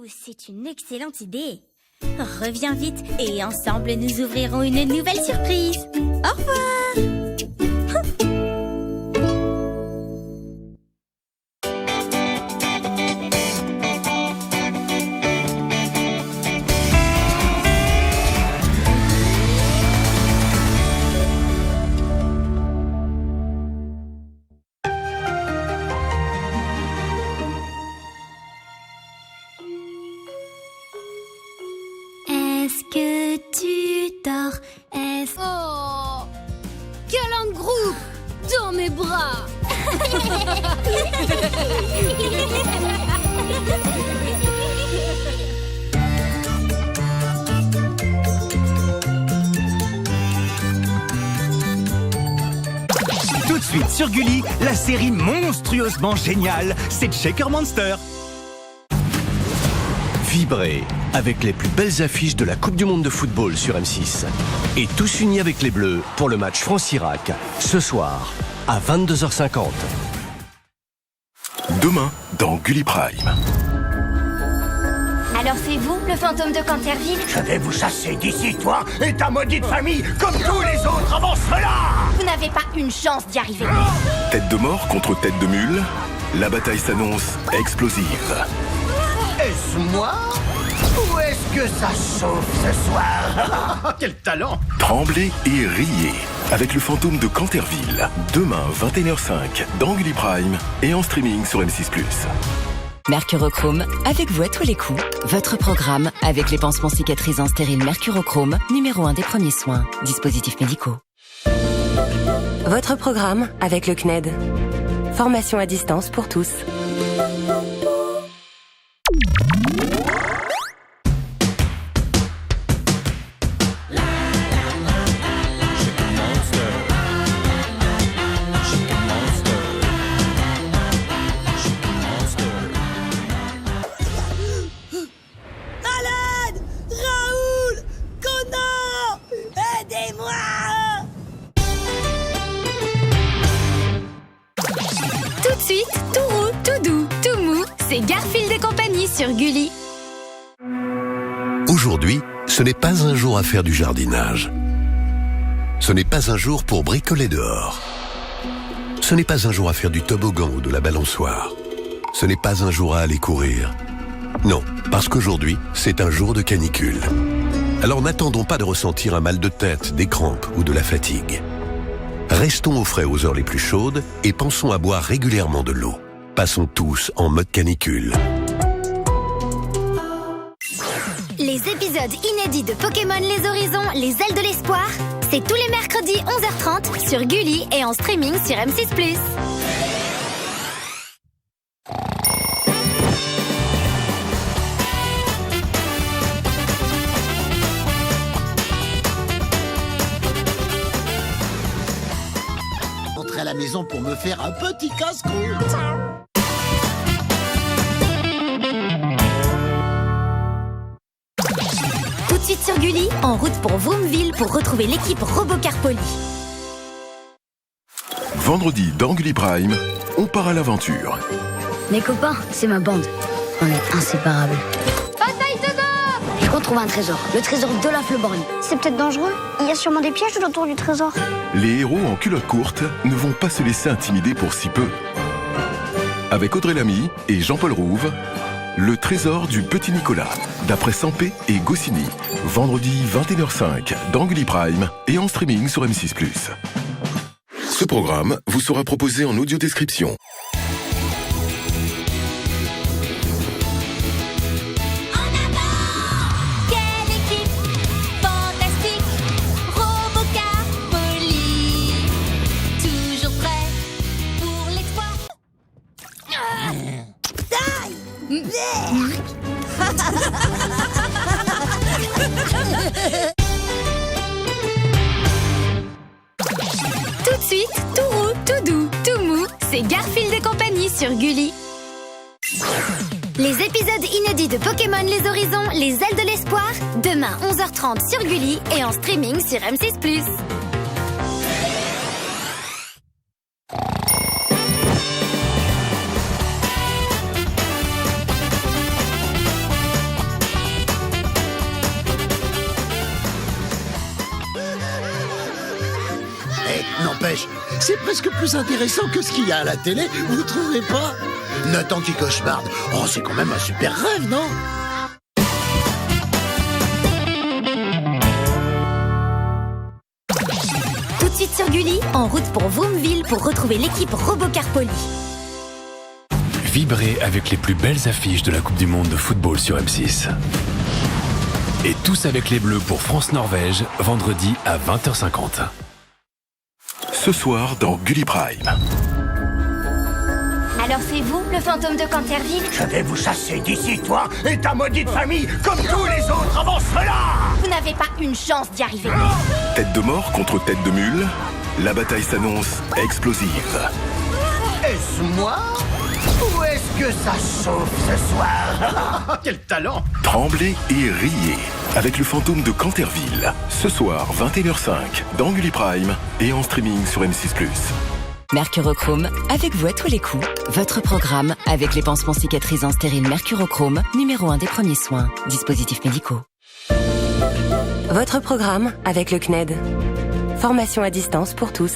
c'est une excellente idée. Reviens vite et ensemble nous ouvrirons une nouvelle surprise. Au revoir. Est-ce que tu dors? Oh, câlin de groupe dans mes bras. Tout de suite sur Gulli, la série monstrueusement géniale, c'est Shaker Monster. Vibrez avec les plus belles affiches de la Coupe du Monde de football sur M6. Et tous unis avec les Bleus pour le match France-Irak, ce soir, à 22h50. Demain, dans Gulli Prime. Alors c'est vous, le fantôme de Canterville? Je vais vous chasser d'ici, toi et ta maudite famille, comme tous les autres avant cela! Vous n'avez pas une chance d'y arriver. Tête de mort contre tête de mule, la bataille s'annonce explosive. Est-ce moi? Ou est-ce que ça chauffe ce soir? Quel talent! Tremblez et riez avec le fantôme de Canterville. Demain, 21h05, dans Gulli Prime et en streaming sur M6+. Mercurochrome, avec vous à tous les coups. Votre programme avec les pansements cicatrisants stériles Mercurochrome, numéro 1 des premiers soins. Dispositifs médicaux. Votre programme avec le CNED. Formation à distance pour tous. Tout de suite, tout roux, tout doux, tout mou, c'est Garfield et compagnie sur Gulli. Aujourd'hui, ce n'est pas un jour à faire du jardinage. Ce n'est pas un jour pour bricoler dehors. Ce n'est pas un jour à faire du toboggan ou de la balançoire. Ce n'est pas un jour à aller courir. Non, parce qu'aujourd'hui, c'est un jour de canicule. Alors n'attendons pas de ressentir un mal de tête, des crampes ou de la fatigue. Restons au frais aux heures les plus chaudes et pensons à boire régulièrement de l'eau. Passons tous en mode canicule. Les épisodes inédits de Pokémon Les Horizons, les ailes de l'espoir, c'est tous les mercredis 11h30 sur Gulli et en streaming sur M6+. Rentrer à la maison pour me faire un petit casse-croûte. Tout de suite sur Gulli, en route pour Vroomville pour retrouver l'équipe Robocarpoli. Vendredi, dans Gulli Prime, on part à l'aventure. Mes copains, c'est ma bande. On est inséparables. Bataille de go! Je retrouve un trésor, le trésor de la Fleuborgne. C'est peut-être dangereux. Il y a sûrement des pièges autour du trésor. Les héros en culotte courte ne vont pas se laisser intimider pour si peu. Avec Audrey Lamy et Jean-Paul Rouve, le trésor du petit Nicolas, d'après Sampé et Goscinny, vendredi 21h05 dans Gulli Prime et en streaming sur M6+. Ce programme vous sera proposé en audio-description. Tout de suite, tout roux, tout doux, tout mou, c'est Garfield et compagnie sur Gulli. Les épisodes inédits de Pokémon Les Horizons, les ailes de l'espoir, demain 11h30 sur Gulli et en streaming sur M6+. N'empêche, c'est presque plus intéressant que ce qu'il y a à la télé, vous trouvez pas? Nathan qui cauchemarde, oh c'est quand même un super rêve, non? Tout de suite sur Gulli, en route pour Vroomville pour retrouver l'équipe Robocarpoli. Vibrez avec les plus belles affiches de la Coupe du Monde de football sur M6. Et tous avec les Bleus pour France-Norvège, vendredi à 20h50. Ce soir dans Gulli Prime. Alors c'est vous, le fantôme de Canterville? Je vais vous chasser d'ici, toi et ta maudite famille, comme tous les autres avant cela! Vous n'avez pas une chance d'y arriver. Tête de mort contre tête de mule, la bataille s'annonce explosive. Est-ce moi? Ou est-ce que ça chauffe ce soir? Quel talent! Tremblez et riez avec le fantôme de Canterville. Ce soir, 21h05, dans Gulli Prime et en streaming sur M6+. Mercurochrome, avec vous à tous les coups. Votre programme avec les pansements cicatrisants stériles Mercurochrome, numéro 1 des premiers soins. Dispositifs médicaux. Votre programme avec le CNED. Formation à distance pour tous.